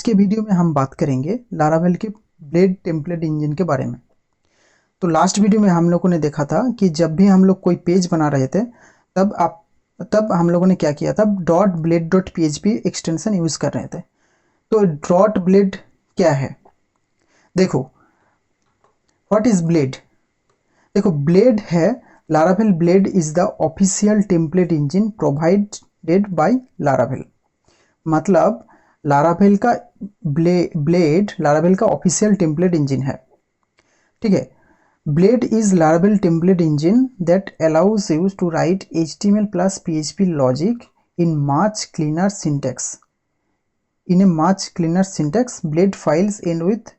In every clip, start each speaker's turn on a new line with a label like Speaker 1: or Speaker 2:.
Speaker 1: के वीडियो में हम बात करेंगे लारावेल के ब्लेड टेम्पलेट इंजन के बारे में। तो लास्ट वीडियो में हम लोगों ने देखा था कि जब भी हम लोग कोई पेज बना रहे थे तब हम लोगों ने क्या किया था, dot blade dot PHP extension use कर रहे थे। तो डॉट ब्लेड क्या है? देखो, व्हाट इज ब्लेड? देखो, ब्लेड है, Laravel blade is the official template engine provided by Laravel. मतलब लारावेल का ब्लेड लारावेल का ऑफिशियल टेम्पलेट इंजन है। ठीक है। Blade is Laravel template engine that allows use to write HTML plus PHP logic in much cleaner syntax. In a much cleaner syntax, blade files and with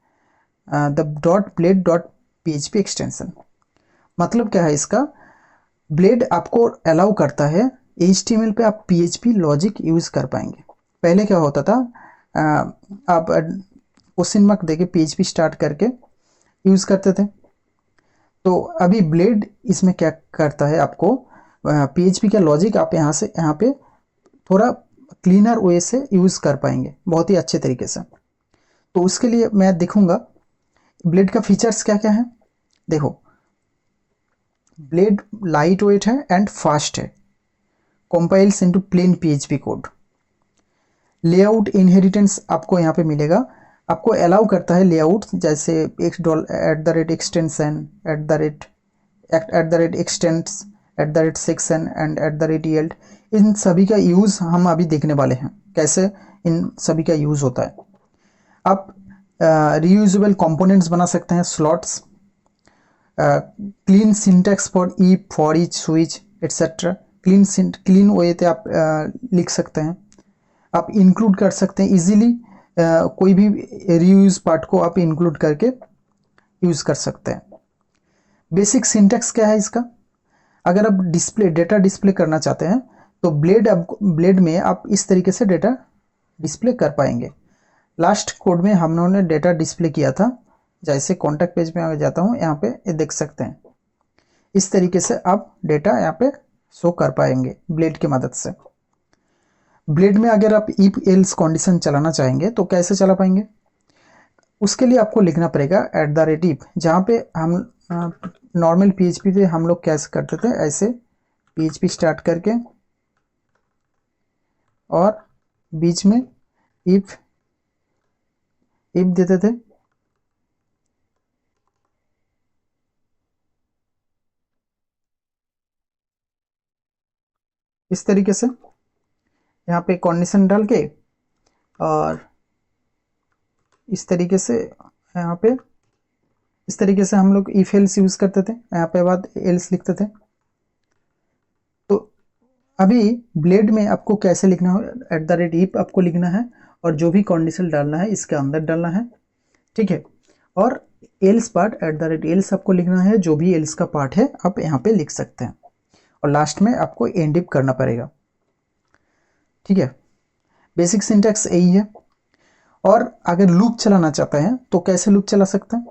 Speaker 1: the dot blade dot PHP extension. मतलब क्या है इसका? Blade आपको allow करता है HTML पे आप PHP logic use कर पाएंगे। पहले क्या होता था, आप क्वेश्चन मार्क देके PHP स्टार्ट करके यूज करते थे। तो अभी ब्लेड इसमें क्या करता है, आपको PHP का लॉजिक आप यहाँ पे थोड़ा क्लीनर वे से यूज कर पाएंगे, बहुत ही अच्छे तरीके से। तो उसके लिए मैं दिखूंगा ब्लेड का फीचर्स क्या क्या है। देखो, ब्लेड लाइट वेट है एंड फास्ट है, compiles into plain PHP code. Layout inheritance आपको यहाँ पे मिलेगा, आपको अलाउ करता है लेआउट, जैसे $extension, extents, section and yield। इन सभी का यूज़ हम अभी देखने वाले हैं, कैसे इन सभी का यूज़ होता है। आप रीयूजेबल कंपोनेंट्स बना सकते हैं, slots, clean syntax for if, for each, switch etcetera. Clean way पे आप लिख सकते हैं। आप इंक्लूड कर सकते हैं इजीली, कोई भी रीयूज पार्ट को आप इंक्लूड करके यूज कर सकते हैं। बेसिक सिंटैक्स क्या है इसका? अगर आप डेटा डिस्प्ले करना चाहते हैं तो ब्लेड में आप इस तरीके से डेटा डिस्प्ले कर पाएंगे। लास्ट कोड में हम लोगों ने डेटा डिस्प्ले किया था, जैसे कॉन्टैक्ट पेज में मैं जाता हूँ, यहाँ पे ये देख सकते हैं। इस तरीके से आप डेटा यहाँ पे शो कर पाएंगे ब्लेड की मदद से। ब्लेड में अगर आप इफ एल्स कंडीशन चलाना चाहेंगे तो कैसे चला पाएंगे? उसके लिए आपको लिखना पड़ेगा @if, जहाँ पे हम नॉर्मल PHP पे हम लोग कैसे करते थे, ऐसे PHP स्टार्ट करके और बीच में इफ देते थे। इस तरीके से यहाँ पे कंडीशन डाल के, और इस तरीके से यहाँ पे इस तरीके से हम लोग इफ एल्स यूज करते थे, यहाँ पे बाद एल्स लिखते थे। तो अभी ब्लेड में आपको कैसे लिखना हो, @if आपको लिखना है और जो भी कंडीशन डालना है इसके अंदर डालना है। ठीक है। और एल्स पार्ट @else आपको लिखना है, जो भी एल्स का पार्ट है आप यहाँ पे लिख सकते हैं, और लास्ट में आपको एंड इफ करना पड़ेगा। ठीक है। बेसिक सिंटैक्स यही है। और अगर लूप चलाना चाहते हैं तो कैसे लूप चला सकते हैं?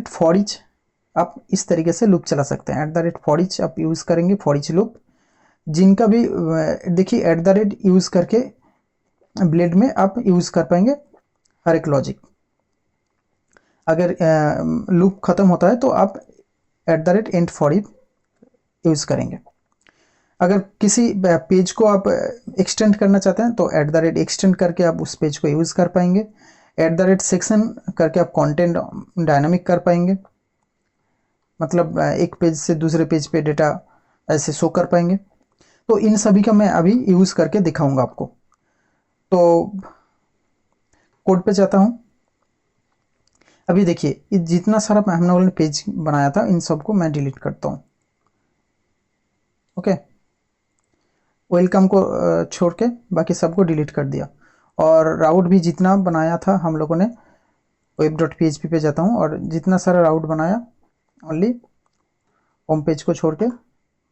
Speaker 1: @for each आप इस तरीके से लूप चला सकते हैं। @for each आप यूज करेंगे, फॉर each लूप। जिनका भी देखिए यूज करके ब्लेड में आप यूज कर पाएंगे हर एक लॉजिक। अगर लूप खत्म होता है तो आप @end for each यूज करेंगे। अगर किसी पेज को आप एक्सटेंड करना चाहते हैं तो @extend करके आप उस पेज को यूज कर पाएंगे। @section करके आप कंटेंट डायनामिक कर पाएंगे, मतलब एक पेज से दूसरे पेज पे डेटा ऐसे शो कर पाएंगे। तो इन सभी का मैं अभी यूज करके दिखाऊंगा आपको। तो कोड पे जाता हूँ। अभी देखिए, जितना सारा हम लोगों ने पेज बनाया था इन सबको मैं डिलीट करता हूँ। ओके, वेलकम को छोड़ के बाकी सबको डिलीट कर दिया। और राउट भी जितना बनाया था हम लोगों ने, web.php पे जाता हूँ और जितना सारा राउट बनाया, ओनली होम पेज को छोड़ के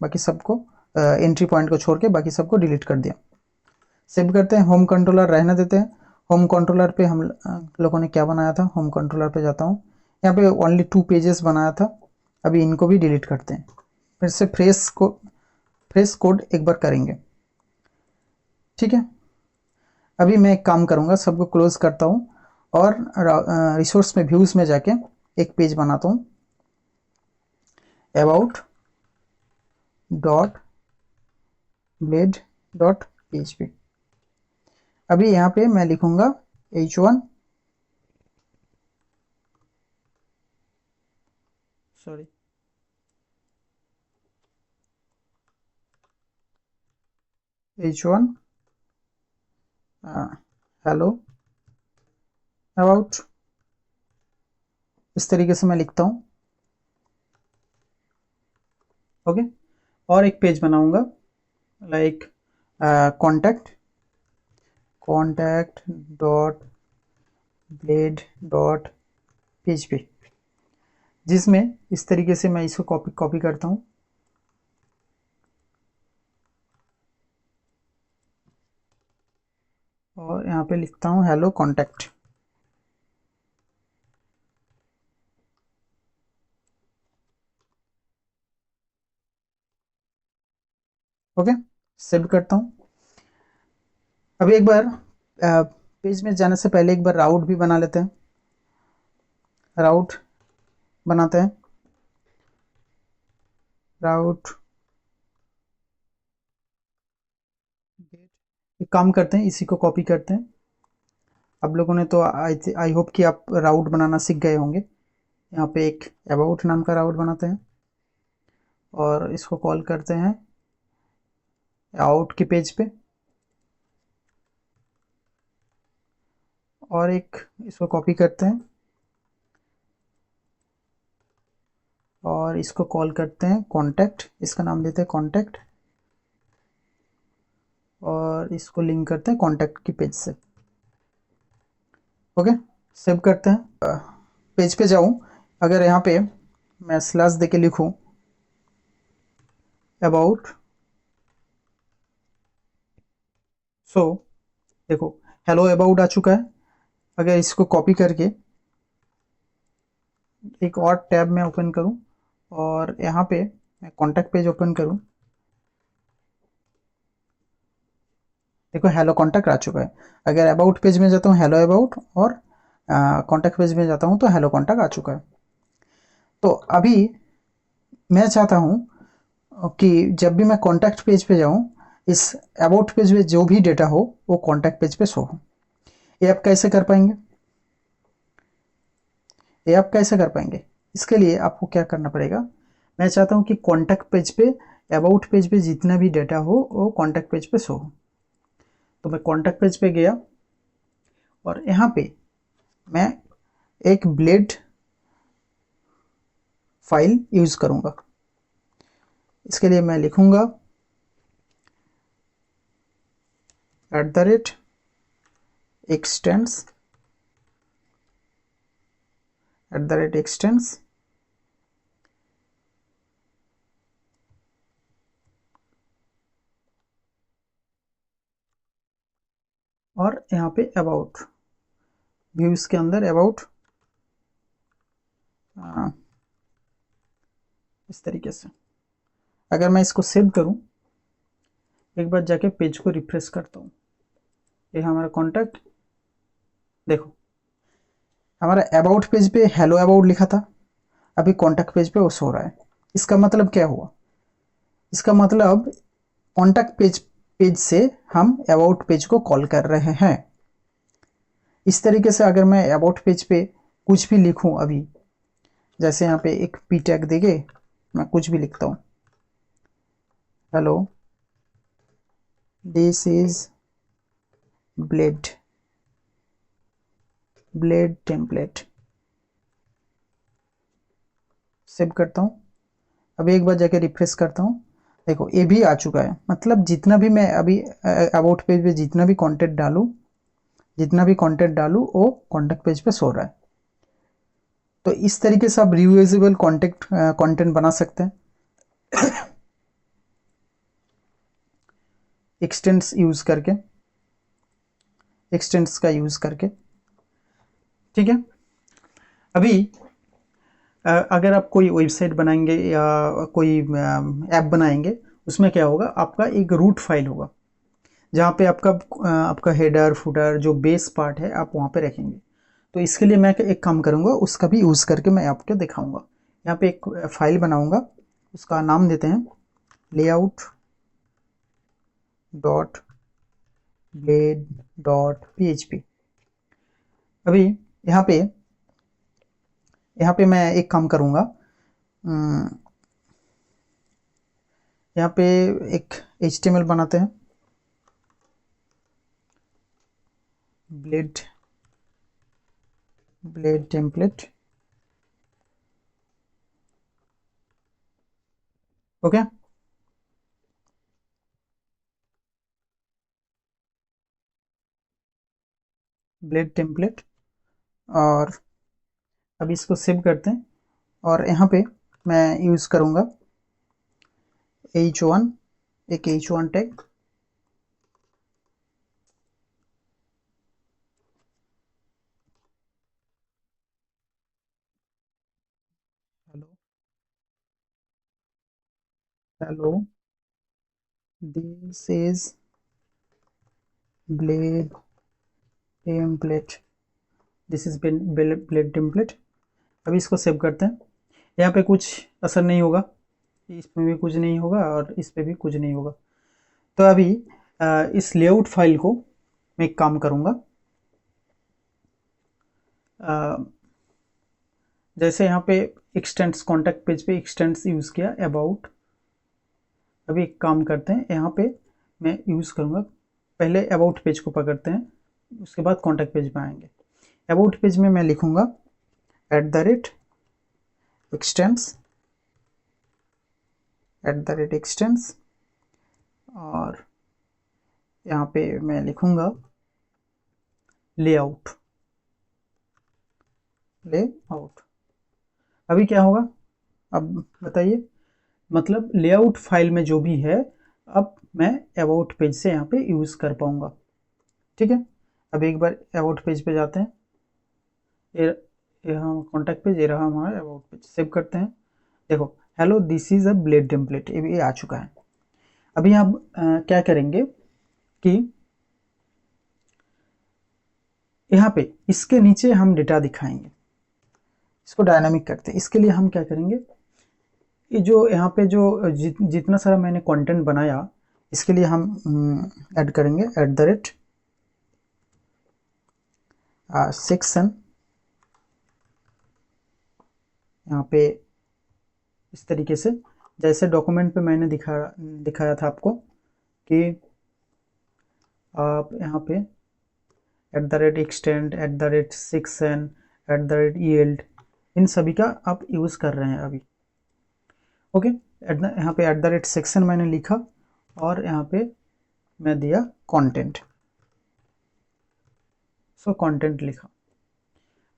Speaker 1: बाकी सबको, एंट्री पॉइंट को छोड़ के बाकी सबको डिलीट कर दिया। सेव करते हैं, होम कंट्रोलर रहने देते हैं। होम कंट्रोलर पे हम लोगों ने क्या बनाया था, होम कंट्रोलर पे जाता हूँ। यहाँ पे ओनली 2 पेजेस बनाया था, अभी इनको भी डिलीट करते हैं। फिर से फ्रेश कोड एक बार करेंगे। ठीक है। अभी मैं एक काम करूँगा, सबको क्लोज करता हूँ और रिसोर्स में व्यूज़ में जाके एक पेज बनाता हूँ, about dot blade dot php। अभी यहाँ पे मैं लिखूँगा h1 sorry h1 hello about, इस तरीके से मैं लिखता हूँ। ओके, और एक पेज बनाऊंगा like contact dot blade dot php, जिसमें इस तरीके से मैं इसको कॉपी करता हूँ और यहाँ पे लिखता हूँ हेलो कॉन्टैक्ट। ओके, सेव करता हूँ। अभी एक बार पेज में जाने से पहले एक बार राउट भी बना लेते हैं। राउट बनाते हैं, राउट एक काम करते हैं, इसी को कॉपी करते हैं। आप लोगों ने तो आई होप कि आप राउट बनाना सीख गए होंगे। यहाँ पे एक अबाउट नाम का राउट बनाते हैं और इसको कॉल करते हैं आउट के पेज पे, और एक इसको कॉपी करते हैं और इसको कॉल करते हैं कॉन्टैक्ट, इसका नाम देते हैं कॉन्टैक्ट, और इसको लिंक करते हैं कॉन्टैक्ट की पेज से। ओके, सेव करते हैं। पेज पे जाऊं, अगर यहाँ पे मैं स्लैश देके लिखूं अबाउट, सो देखो हेलो अबाउट आ चुका है। अगर इसको कॉपी करके एक और टैब में ओपन करूं और यहाँ पे मैं कॉन्टैक्ट पेज ओपन करूं, देखो हेलो कॉन्टैक्ट आ चुका है। अगर अबाउट पेज में जाता हूँ हेलो अबाउट, और कॉन्टैक्ट पेज में जाता हूँ तो हेलो कॉन्टैक्ट आ चुका है। तो अभी मैं चाहता हूँ कि जब भी मैं कॉन्टैक्ट पेज पे जाऊँ, इस अबाउट पेज में जो भी डेटा हो वो कॉन्टैक्ट पेज पे शो हो। ये आप कैसे कर पाएंगे? ये आप कैसे कर पाएंगे? इसके लिए आपको क्या करना पड़ेगा, मैं चाहता हूँ कि कॉन्टैक्ट पेज पे, अबाउट पेज पे जितना भी डेटा हो वो कॉन्टैक्ट पेज पे शो हो। तो मैं कॉन्टैक्ट पेज पे गया और यहाँ पे मैं एक ब्लेड फाइल यूज़ करूँगा। इसके लिए मैं लिखूँगा @extends @extends और यहाँ पे अबाउट, व्यूज़ के अंदर अबाउट, इस तरीके से। अगर मैं इसको सेव करूँ, एक बार जाके पेज को रिफ्रेश करता हूँ, ये हमारा कॉन्टैक्ट, देखो हमारा अबाउट पेज पे हेलो अबाउट लिखा था, अभी कॉन्टैक्ट पेज पे वो शो रहा है। इसका मतलब क्या हुआ? इसका मतलब कॉन्टैक्ट पेज से हम अबाउट पेज को कॉल कर रहे हैं। इस तरीके से अगर मैं अबाउट पेज पे कुछ भी लिखूं, अभी जैसे यहाँ पे एक पी टैग देके मैं कुछ भी लिखता हूँ, hello this is blade template, save करता हूँ। अभी एक बार जाके रिफ्रेश करता हूँ, देखो ये भी आ चुका है। मतलब जितना भी मैं अभी अबाउट पेज पे जितना भी कंटेंट डालूँ वो कॉन्टैक्ट पेज पे शो रहा है। तो इस तरीके से आप रियूजेबल कंटेंट बना सकते हैं एक्सटेंड्स का यूज़ करके। ठीक है, अभी अगर आप कोई वेबसाइट बनाएंगे या कोई ऐप बनाएंगे, उसमें क्या होगा, आपका एक रूट फाइल होगा जहाँ पे आपका हेडर फुटर जो बेस पार्ट है आप वहाँ पे रखेंगे। तो इसके लिए मैं एक काम करूँगा, उसका भी यूज़ करके मैं आपको दिखाऊंगा। यहाँ पे एक फाइल बनाऊंगा, उसका नाम देते हैं layout dot blade dot php। अभी यहाँ पे मैं एक काम करूँगा, यहाँ पे एक HTML बनाते हैं, blade template. Okay, blade template. और अभी इसको सेव करते हैं और यहाँ पे मैं यूज़ करूँगा h1, एक h1 tag. Hello this is blade template, this is blade template. अभी इसको सेव करते हैं। यहाँ पे कुछ असर नहीं होगा, इसमें भी कुछ नहीं होगा और इस पे भी कुछ नहीं होगा। तो अभी इस लेआउट फाइल को मैं एक काम करूँगा, जैसे यहाँ पे एक्सटेंड्स, कॉन्टैक्ट पेज पे एक्सटेंड्स यूज़ किया अबाउट। अभी एक काम करते हैं, यहाँ पे मैं यूज़ करूँगा, पहले अबाउट पेज को पकड़ते हैं, उसके बाद कॉन्टैक्ट पेज पे आएंगे। अबाउट पेज में मैं लिखूँगा @extends, @extends, और यहाँ पे मैं लिखूँगा लेआउट। अभी क्या होगा, अब बताइए, मतलब लेआउट फाइल में जो भी है अब मैं अबाउट पेज से यहाँ पे यूज़ कर पाऊँगा। ठीक है, अब एक बार अबाउट पेज पे जाते हैं, ये हम कॉन्टैक्ट पेज, ये रहा हमारा अबाउट पेज। सेव करते हैं, देखो hello this is a blade template, ये आ चुका है। अभी आप क्या करेंगे कि यहाँ पे इसके नीचे हम डेटा दिखाएंगे, इसको डायनामिक करते हैं। इसके लिए हम क्या करेंगे, ये जो यहाँ पे जो जितना सारा मैंने कंटेंट बनाया, इसके लिए हम ऐड करेंगे सेक्शन। यहाँ पे इस तरीके से, जैसे डॉक्यूमेंट पे मैंने दिखाया था आपको कि आप यहाँ पे @extend, @section, @yield, इन सभी का आप यूज़ कर रहे हैं अभी। ओके, यहाँ पे @section मैंने लिखा और यहाँ पे मैं दिया कंटेंट, सो कंटेंट लिखा।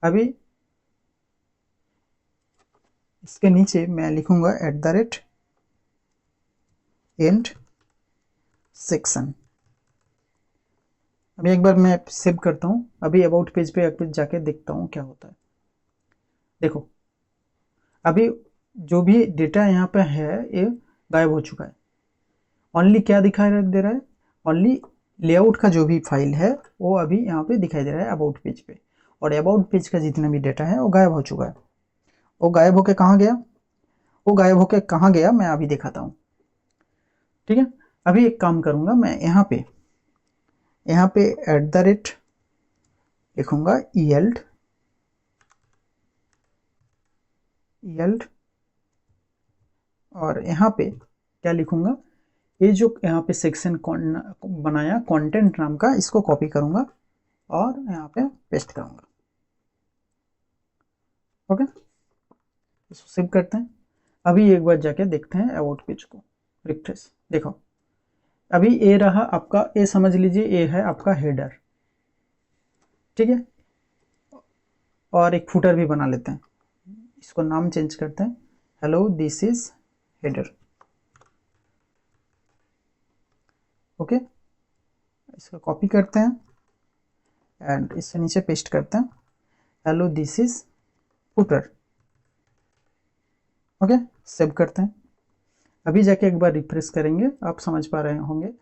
Speaker 1: अभी इसके नीचे मैं लिखूंगा @end section। अभी एक बार मैं सेव करता हूँ, अभी अबाउट पेज पे जाके देखता हूँ क्या होता है। देखो अभी जो भी डेटा यहाँ पे है ये गायब हो चुका है। ओनली क्या दिखाई दे रहा है, ओनली लेआउट का जो भी फाइल है वो अभी यहाँ पे दिखाई दे रहा है अबाउट पेज पे, और अबाउट पेज का जितना भी डेटा है वो गायब हो चुका है। वो गायब होके कहाँ गया, वो गायब होके कहाँ गया मैं अभी दिखाता हूँ। ठीक है, अभी एक काम करूँगा, मैं यहाँ पे लिखूंगा yield, और यहाँ पे क्या लिखूंगा, ये जो यहाँ पे सेक्शन बनाया कंटेंट नाम का, इसको कॉपी करूंगा और यहाँ पे पेस्ट करूंगा। ओके, इसको सेव करते हैं। अभी एक बार जाके देखते हैं अबाउट पेज को, रिफ्रेश। देखो अभी ये रहा आपका, ये समझ लीजिए ये है आपका हेडर। ठीक है, और एक फुटर भी बना लेते हैं, इसको नाम चेंज करते हैं, hello this is header. Okay, इसको कॉपी करते हैं एंड इससे नीचे पेस्ट करते हैं, hello this is footer. Okay, save करते हैं। अभी जाके एक बार रिफ्रेश करेंगे, आप समझ पा रहे होंगे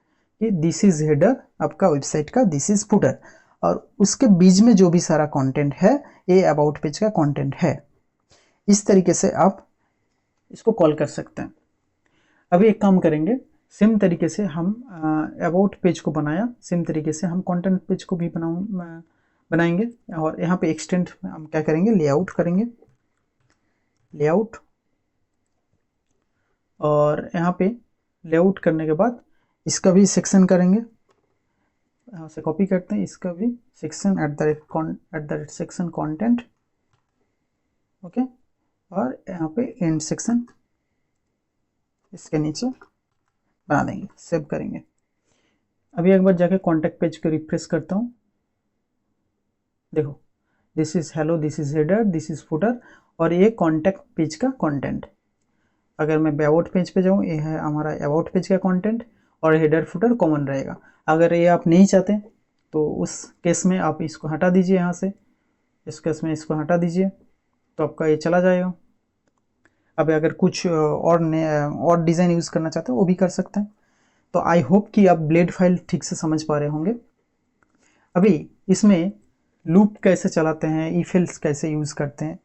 Speaker 1: कि दिस इज हेडर आपका वेबसाइट का, दिस इज फुटर, और उसके बीच में जो भी सारा कंटेंट है ये अबाउट पेज का कंटेंट है। इस तरीके से आप इसको कॉल कर सकते हैं। अभी एक काम करेंगे, सेम तरीके से हम अबाउट पेज को बनाया, सेम तरीके से हम कंटेंट पेज को भी बनाएंगे। और यहाँ पे एक्सटेंड हम क्या करेंगे, लेआउट करेंगे, लेआउट, और यहाँ पे लेआउट करने के बाद इसका भी सेक्शन करेंगे, यहाँ से कॉपी करते हैं, इसका भी सेक्शन @ सेक्शन कंटेंट, ओके, और यहाँ पे एंड सेक्शन इसके नीचे बना देंगे, सेव करेंगे। अभी एक बार जाके कॉन्टैक्ट पेज को रिफ्रेश करता हूँ, देखो this is hello, this is header, this is footer, और ये कॉन्टैक्ट पेज का कंटेंट। अगर मैं अबाउट पेज पे जाऊँ, ये है हमारा अबाउट पेज का कंटेंट, और हेडर फुटर कॉमन रहेगा। अगर ये आप नहीं चाहते तो उस केस में आप इसको हटा दीजिए, यहाँ से इस केस में इसको हटा दीजिए, तो आपका ये चला जाएगा। अब अगर कुछ और डिज़ाइन यूज़ करना चाहते हो वो भी कर सकते हैं। तो आई होप कि आप ब्लेड फाइल ठीक से समझ पा रहे होंगे। अभी इसमें लूप कैसे चलाते हैं, इफ एल्स कैसे यूज़ करते हैं,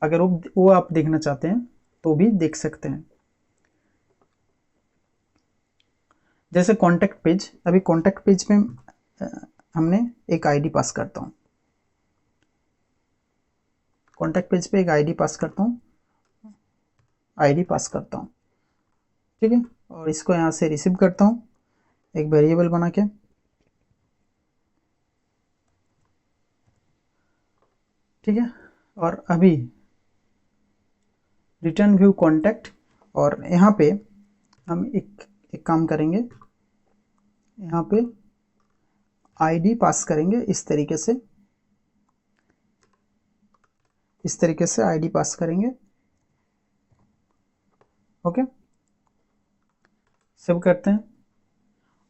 Speaker 1: अगर वो आप देखना चाहते हैं तो भी देख सकते हैं। जैसे कॉन्टैक्ट पेज, अभी कॉन्टैक्ट पेज में हमने एक आईडी पास करता हूँ, कॉन्टैक्ट पेज पे एक आईडी पास करता हूँ, आईडी पास करता हूँ, ठीक है, और इसको यहाँ से रिसीव करता हूँ एक वेरिएबल बना के, ठीक है। और अभी रिटर्न व्यू कॉन्टैक्ट, और यहाँ पे हम एक काम करेंगे, यहाँ पे आईडी पास करेंगे इस तरीके से, इस तरीके से आईडी पास करेंगे, ओके, सेव करते हैं।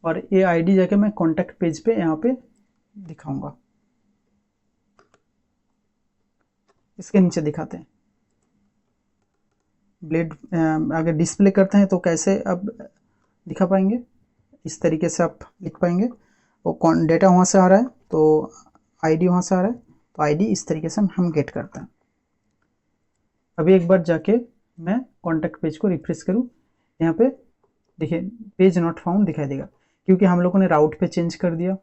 Speaker 1: और ये आईडी जाके मैं कॉन्टैक्ट पेज पे यहाँ पे दिखाऊंगा, इसके नीचे दिखाते हैं। ब्लेड अगर डिस्प्ले करते हैं तो कैसे अब दिखा पाएंगे, इस तरीके से आप लिख पाएंगे। वो डेटा वहाँ से आ रहा है तो आईडी वहाँ से आ रहा है, तो आईडी इस तरीके से हम गेट करते हैं। अभी एक बार जाके मैं कॉन्टैक्ट पेज को रिफ्रेश करूँ, यहाँ पे देखिए पेज नॉट फाउंड दिखाई देगा, क्योंकि हम लोगों ने राउट पे चेंज कर दिया,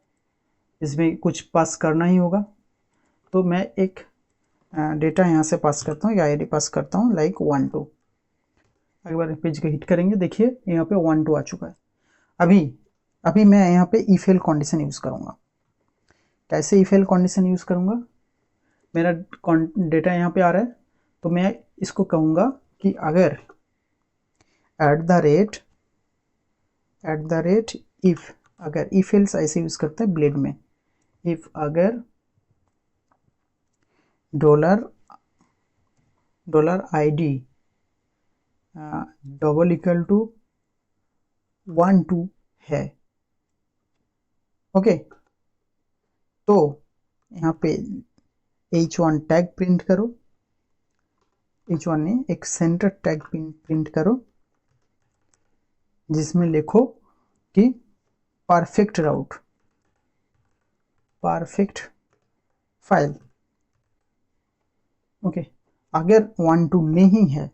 Speaker 1: इसमें कुछ पास करना ही होगा। तो मैं एक डेटा यहाँ से पास करता हूँ या आईडी पास करता हूँ, लाइक 1 2। एक बार पेज को हिट करेंगे, देखिए यहाँ पे 1 2 आ चुका है। अभी मैं यहाँ पे इफ एल कंडीशन यूज़ करूँगा। कैसे इफ एल कंडीशन यूज़ करूँगा, मेरा डेटा यहाँ पे आ रहा है, तो मैं इसको कहूँगा कि अगर @ इफ, अगर इफ एल्स ऐसे यूज़ करते हैं ब्लेड में, इफ अगर $ID डबल इक्वल टू 1 2 है, ओके, तो यहाँ पे h1 टैग प्रिंट करो, h1 ने एक सेंटर टैग प्रिंट करो जिसमें लिखो कि परफेक्ट राउट, परफेक्ट फाइल, ओके। अगर 1 2 नहीं है,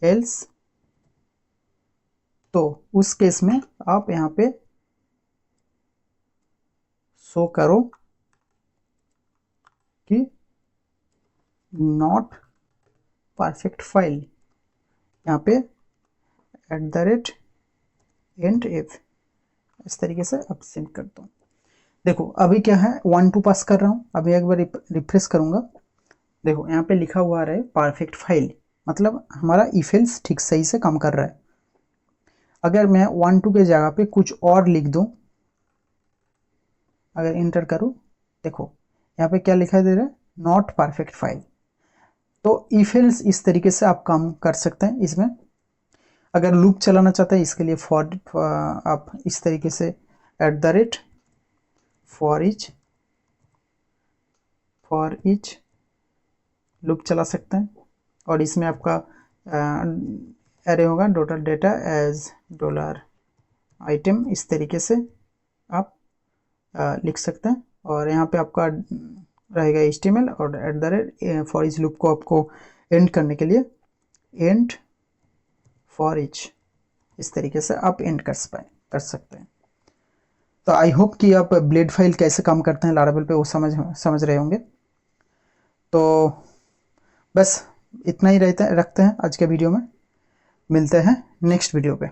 Speaker 1: @else, तो उस केस में आप यहाँ पे शो करो कि नॉट परफेक्ट फाइल, यहाँ पे @endf, इस तरीके से अब सेंड करता हूँ। देखो अभी क्या है, 1 2 पास कर रहा हूँ। अभी एक बार रिफ्रेश करूँगा, देखो यहाँ पे लिखा हुआ आ रहा है परफेक्ट फाइल, मतलब हमारा इफ एल्स ठीक सही से काम कर रहा है। अगर मैं 1 2 के जगह पे कुछ और लिख दूँ, अगर इंटर करूँ, देखो यहाँ पे क्या लिखा दे रहा है, नॉट परफेक्ट फाइल। तो इफ एल्स इस तरीके से आप काम कर सकते हैं इसमें। अगर लूप चलाना चाहते हैं इसके लिए आप इस तरीके से फॉर ईच लूप चला सकते हैं, और इसमें आपका एरे होगा total data as dollar item, इस तरीके से आप लिख सकते हैं। और यहाँ पे आपका रहेगा HTML और @ फॉर ईच लूप को आपको एंड करने के लिए एंड फॉर ईच, इस तरीके से आप एंड कर सकते हैं। तो आई होप कि आप ब्लेड फाइल कैसे काम करते हैं लारावेल पे वो समझ रहे होंगे। तो बस इतना ही रखते हैं आज के वीडियो में। मिलते हैं नेक्स्ट वीडियो पे।